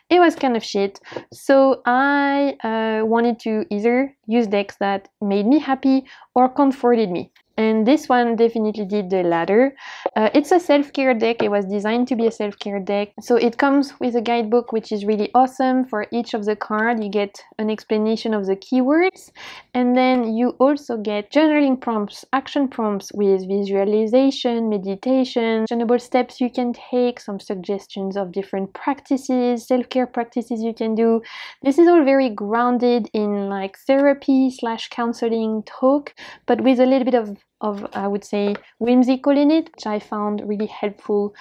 It was kind of shit. So I wanted to either use decks that made me happy or comforted me. And this one definitely did the latter. It's a self-care deck. It was designed to be a self-care deck. So it comes with a guidebook, which is really awesome. For each of the cards, you get an explanation of the keywords. And then you also get journaling prompts, action prompts with visualization, meditation, actionable steps you can take, some suggestions of different practices, self-care practices you can do. This is all very grounded in like therapy / counseling talk, but with a little bit of I would say whimsical in it, which I found really helpful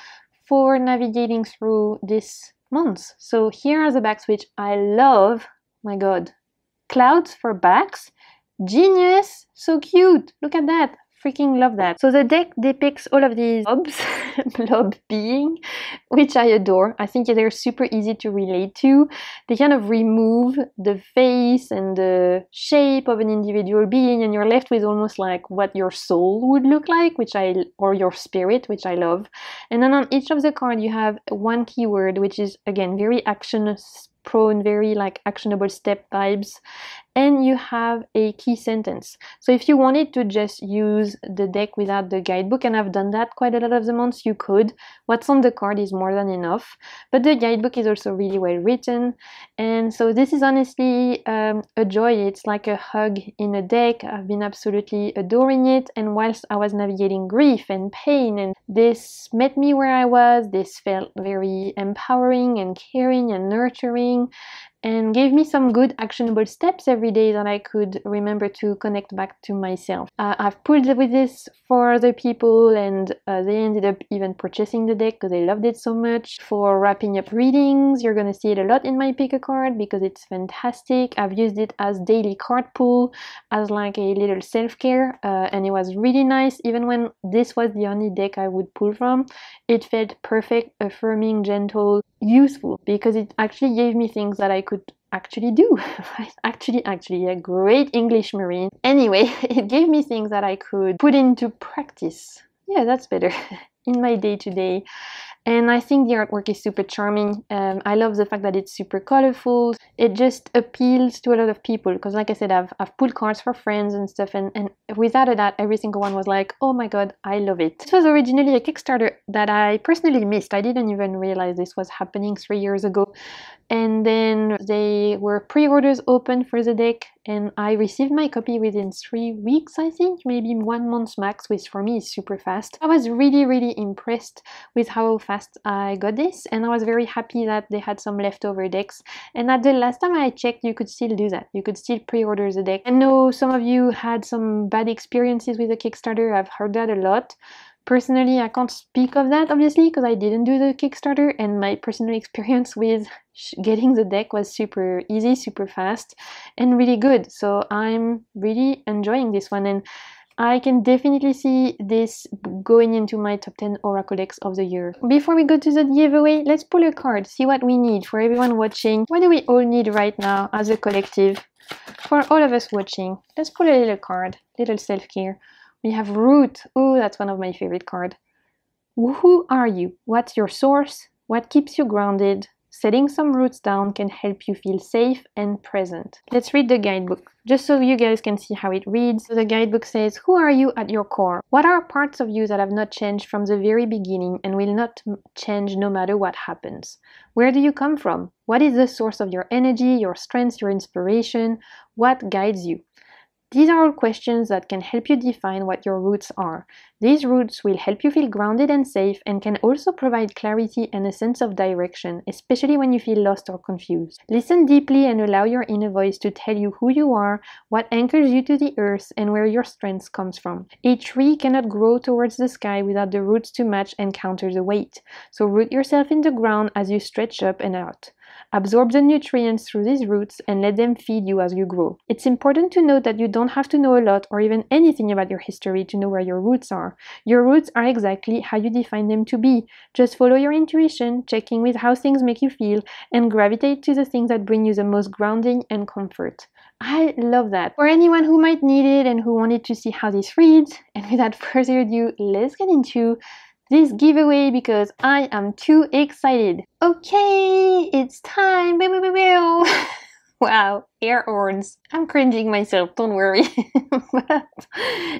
for navigating through this month. So here are the backs, which I love. My god, clouds for backs, genius, so cute. Look at that. Freaking love that. So the deck depicts all of these blobs, blob being, which I adore. I think they're super easy to relate to. They kind of remove the face and the shape of an individual being, and you're left with almost like what your soul would look like, or your spirit, which I love. And then on each of the cards you have one keyword, which is again very action prone, very like actionable step vibes, and you have a key sentence. So if you wanted to just use the deck without the guidebook, and I've done that quite a lot of the months, you could. What's on the card is more than enough, but the guidebook is also really well written, and so this is honestly a joy. It's like a hug in a deck. I've been absolutely adoring it, and whilst I was navigating grief and pain, and this met me where I was, this felt very empowering and caring and nurturing, and gave me some good actionable steps every day that I could remember to connect back to myself. I've pulled with this for other people, and they ended up even purchasing the deck because they loved it so much. For wrapping up readings, you're gonna see it a lot in my pick a card because it's fantastic. I've used it as daily card pull, as like a little self-care, and it was really nice. Even when this was the only deck I would pull from, it felt perfect, affirming, gentle, useful, because it actually gave me things that I could actually do. actually a great English Marine. Anyway, it gave me things that I could put into practice. Yeah, that's better. In my day-to-day. And I think the artwork is super charming. I love the fact that it's super colorful. It just appeals to a lot of people because, like I said, I've pulled cards for friends and stuff, and without a doubt, every single one was like, oh my god, I love it. This was originally a Kickstarter that I personally missed. I didn't even realize this was happening 3 years ago. And then they were pre-orders open for the deck, and I received my copy within 3 weeks, I think, maybe 1 month max, which for me is super fast. I was really impressed with how fast I got this, and I was very happy that they had some leftover decks. And at the last time I checked, you could still do that. You could still pre-order the deck. I know some of you had some bad experiences with the Kickstarter. I've heard that a lot. Personally, I can't speak of that, obviously, because I didn't do the Kickstarter, and my personal experience with getting the deck was super easy, super fast, and really good. So I'm really enjoying this one, and I can definitely see this going into my top 10 Oracle decks of the year. Before we go to the giveaway, let's pull a card, see what we need for everyone watching. What do we all need right now as a collective? For all of us watching, let's pull a little card, little self-care. We have Root. Oh, that's one of my favorite cards. Who are you? What's your source? What keeps you grounded? Setting some roots down can help you feel safe and present. Let's read the guidebook, just so you guys can see how it reads. So the guidebook says, who are you at your core? What are parts of you that have not changed from the very beginning and will not change no matter what happens? Where do you come from? What is the source of your energy, your strength, your inspiration? What guides you? These are all questions that can help you define what your roots are. These roots will help you feel grounded and safe and can also provide clarity and a sense of direction, especially when you feel lost or confused. Listen deeply and allow your inner voice to tell you who you are, what anchors you to the earth, and where your strength comes from. A tree cannot grow towards the sky without the roots to match and counter the weight. So root yourself in the ground as you stretch up and out. Absorb the nutrients through these roots and let them feed you as you grow. It's important to note that you don't have to know a lot or even anything about your history to know where your roots are. Your roots are exactly how you define them to be. Just follow your intuition, checking with how things make you feel, and gravitate to the things that bring you the most grounding and comfort. I love that. For anyone who might need it and who wanted to see how this reads, and without further ado, let's get into this giveaway because I am too excited. Okay, it's time. Wow, air horns. I'm cringing myself, don't worry. But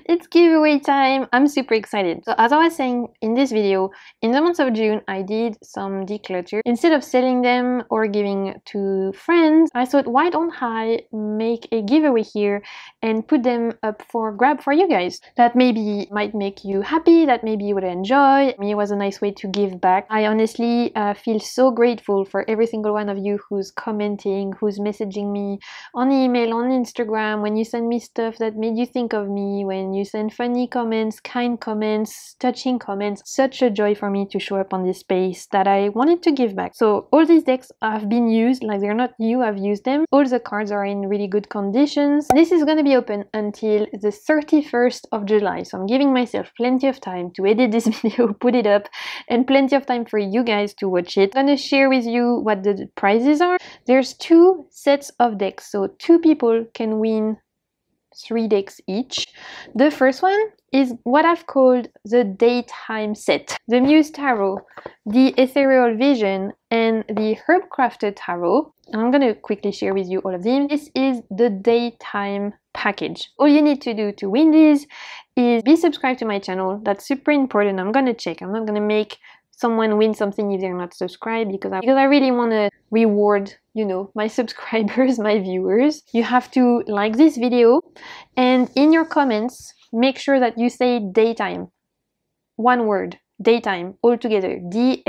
it's giveaway time. I'm super excited. So as I was saying in this video, in the month of June, I did some declutter. Instead of selling them or giving to friends, I thought, why don't I make a giveaway here and put them up for grab for you guys? That maybe might make you happy, that maybe you would enjoy. It was a nice way to give back. I honestly feel so grateful for every single one of you who's commenting, who's messaging me on email, on Instagram, when you send me stuff that made you think of me, when you send funny comments, kind comments, touching comments. Such a joy for me to show up on this space that I wanted to give back. So all these decks have been used, like they're not new, I've used them. All the cards are in really good conditions. This is going to be open until the 31st of July, so I'm giving myself plenty of time to edit this video, put it up, and plenty of time for you guys to watch it. I'm going to share with you what the prizes are. There's 2 sets of decks, so 2 people can win 3 decks each. The first one is what I've called the Daytime set. The Muse Tarot, the Ethereal Vision, and the Herbcrafted Tarot. And I'm going to quickly share with you all of them. This is the Daytime package. All you need to do to win these is be subscribed to my channel. That's super important. I'm going to check. I'm not going to make someone win something if they're not subscribed because I really want to reward, you know, my subscribers, my viewers. You have to like this video and in your comments make sure that you say daytime. One word, daytime, all together. D-A-Y-T-I-M-E.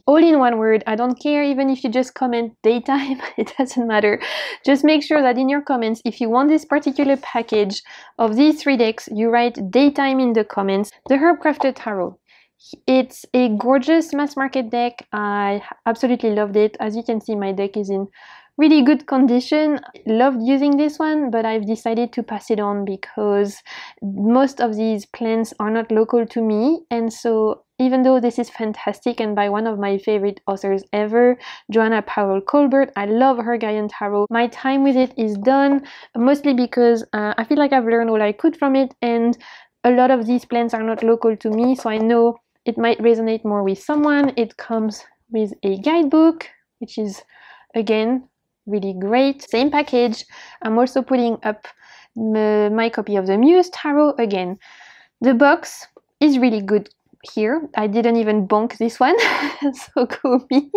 All in one word. I don't care even if you just comment daytime, it doesn't matter. Just make sure that in your comments, if you want this particular package of these 3 decks, you write daytime in the comments. The Herbcrafted Tarot. It's a gorgeous mass market deck. I absolutely loved it. As you can see, my deck is in really good condition. Loved using this one, but I've decided to pass it on because most of these plants are not local to me, and so even though this is fantastic and by one of my favorite authors ever, Joanna Powell Colbert, I love her Gaian Tarot, my time with it is done, mostly because I feel like I've learned all I could from it, and a lot of these plants are not local to me, so I know it might resonate more with someone. It comes with a guidebook, which is, again, really great. Same package. I'm also putting up my copy of the Muse Tarot again. The box is really good here. I didn't even bonk this one, so go me.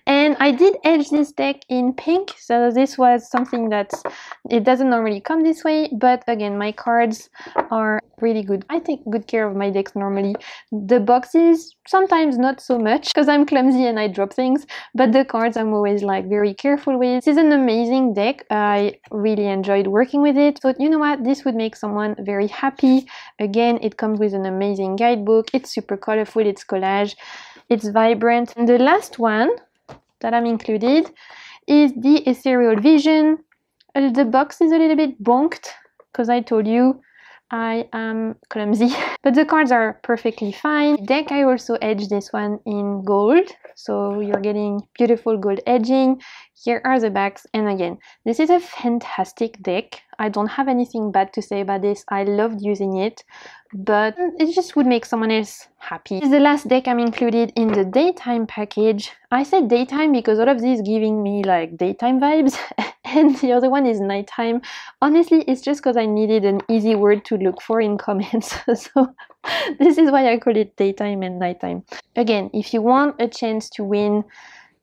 And And I did edge this deck in pink, so this was something that it doesn't normally come this way, but again, my cards are really good. I take good care of my decks normally. The boxes, sometimes not so much, because I'm clumsy and I drop things, but the cards I'm always like very careful with. This is an amazing deck. I really enjoyed working with it. So you know what, this would make someone very happy. Again, it comes with an amazing guidebook. It's super colorful, it's collage, it's vibrant. And the last one that I'm included is the Ethereal Vision. The box is a little bit bonked because I told you I am clumsy, but the cards are perfectly fine. The deck, I also edged this one in gold, so you're getting beautiful gold edging. Here are the backs, and again, this is a fantastic deck. I don't have anything bad to say about this. I loved using it, but it just would make someone else happy. This is the last deck I'm included in the daytime package. I said daytime because all of these giving me like daytime vibes, and the other one is nighttime. Honestly, it's just because I needed an easy word to look for in comments. So this is why I call it daytime and nighttime. Again, if you want a chance to win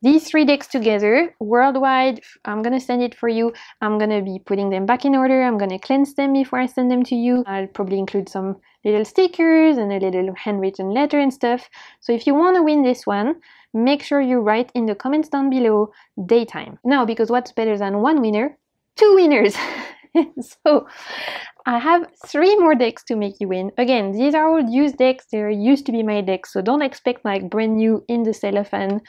these 3 decks together worldwide, I'm gonna send it for you. I'm gonna be putting them back in order. I'm gonna cleanse them before I send them to you. I'll probably include some little stickers and a little handwritten letter and stuff. So if you want to win this one, make sure you write in the comments down below daytime. Now, because what's better than 1 winner? 2 winners! So I have 3 more decks to make you win. Again, these are all used decks. They used to be my decks, so don't expect like brand new in the cellophane.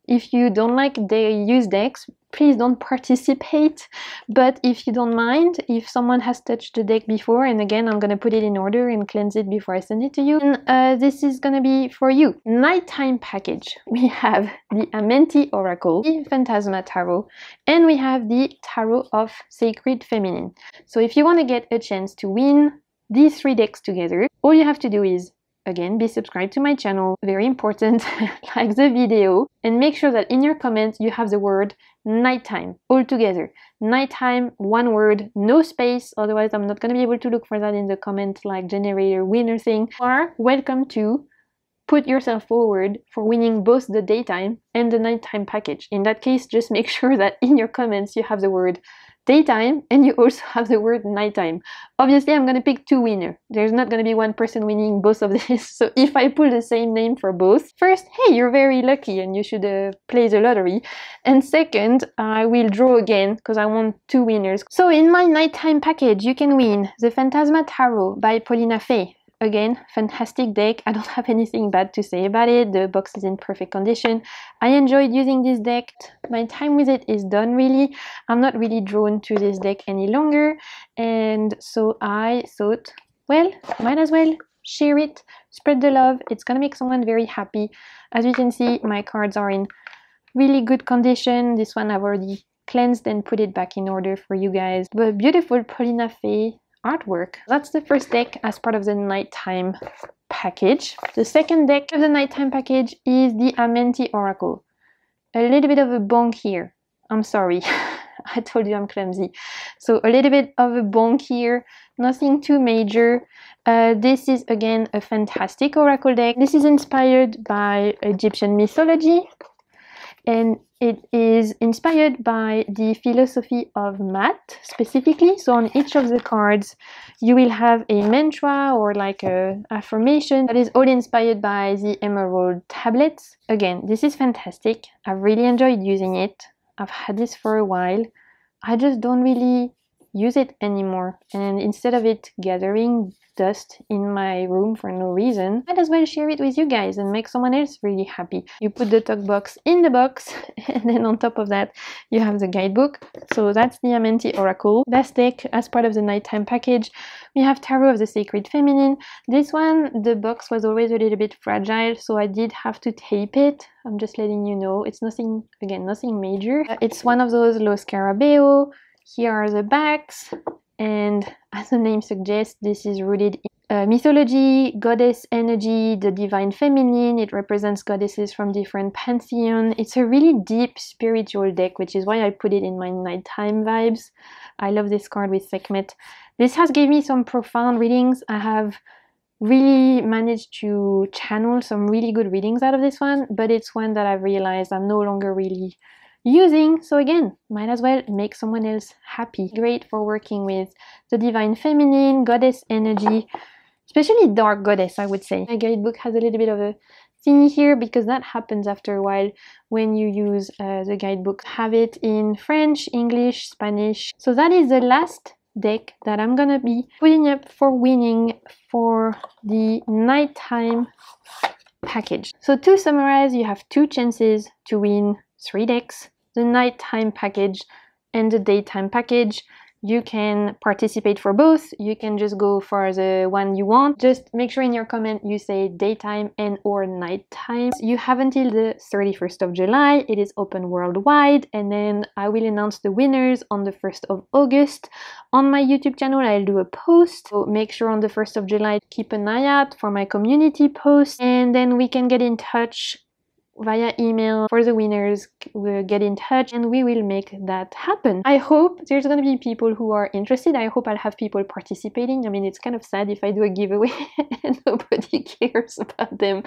If you don't like the used decks, please don't participate. But if you don't mind, if someone has touched the deck before, and again, I'm going to put it in order and cleanse it before I send it to you, and this is going to be for you. Nighttime package. We have the Amenti Oracle, the Phantasma Tarot, and we have the Tarot of Sacred Feminine. So if you want to get a chance to win these 3 decks together, all you have to do is, again, be subscribed to my channel, very important, like the video, and make sure that in your comments you have the word nighttime all together. Nighttime, 1 word, no space, otherwise I'm not going to be able to look for that in the comment like generator winner thing. You are welcome to put yourself forward for winning both the daytime and the nighttime package. In that case, just make sure that in your comments you have the word daytime and you also have the word nighttime. Obviously, I'm going to pick 2 winners. There's not going to be 1 person winning both of these. So if I pull the same name for both, first, hey, you're very lucky and you should play the lottery. And second, I will draw again because I want 2 winners. So in my nighttime package, you can win the Phantasma Tarot by Paulina Fay. Again, fantastic deck. I don't have anything bad to say about it. The box is in perfect condition. I enjoyed using this deck. My time with it is done really. I'm not really drawn to this deck any longer. And so I thought, well, might as well share it, spread the love. It's gonna make someone very happy. As you can see, my cards are in really good condition. This one I've already cleansed and put it back in order for you guys. But beautiful Paulina Fay artwork. That's the first deck as part of the nighttime package. The second deck of the nighttime package is the Amenti Oracle. A little bit of a bonk here. I'm sorry. I told you I'm clumsy. So a little bit of a bonk here. Nothing too major. This is again a fantastic oracle deck. This is inspired by Egyptian mythology. And it is inspired by the philosophy of Maat specifically. So on each of the cards, you will have a mantra or like a affirmation that is all inspired by the emerald tablets. Again, this is fantastic. I've really enjoyed using it. I've had this for a while. I just don't really use it anymore. And instead of it gathering dust in my room for no reason, might as well share it with you guys and make someone else really happy. You put the talk box in the box, and then on top of that you have the guidebook. So that's the Amenti Oracle. Last deck as part of the nighttime package, we have Tarot of the Sacred Feminine. This one, the box was always a little bit fragile, so I did have to tape it. I'm just letting you know. It's nothing, again, nothing major. It's one of those Lo Scarabeo. Here are the backs, and as the name suggests, this is rooted in mythology, goddess energy, the divine feminine. It represents goddesses from different pantheons. It's a really deep spiritual deck, which is why I put it in my nighttime vibes. I love this card with Sekhmet. This has given me some profound readings. I have really managed to channel some really good readings out of this one, but it's one that I've realized I'm no longer really using. So again, might as well make someone else happy. Great for working with the divine feminine, goddess energy, especially dark goddess, I would say. My guidebook has a little bit of a thingy here because that happens after a while when you use the guidebook. Have it in French, English, Spanish. So that is the last deck that I'm gonna be putting up for winning for the nighttime package. So to summarize, you have 2 chances to win 3 decks: the nighttime package and the daytime package. You can participate for both. You can just go for the one you want. Just make sure in your comment you say daytime and or nighttime. You have until the 31st of July. It is open worldwide, and then I will announce the winners on the 1st of August. On my YouTube channel, I'll do a post. So make sure on the 1st of July, keep an eye out for my community post, and then we can get in touch via email for the winners. We'll get in touch and we will make that happen. I hope there's gonna be people who are interested. I hope I'll have people participating. I mean, it's kind of sad if I do a giveaway and nobody cares about them,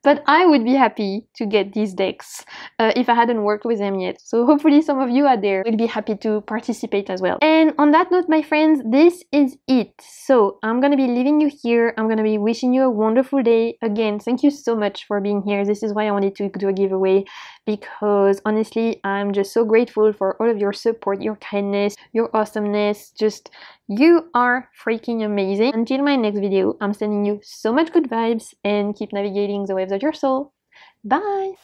but I would be happy to get these decks if I hadn't worked with them yet. So hopefully some of you out there will be happy to participate as well. And on that note, my friends, this is it. So I'm gonna be leaving you here. I'm gonna be wishing you a wonderful day. Again, thank you so much for being here. This is why I wanted to do a giveaway, because honestly I'm just so grateful for all of your support, your kindness, your awesomeness. Just, you are freaking amazing. Until my next video, I'm sending you so much good vibes and keep navigating the waves of your soul. Bye.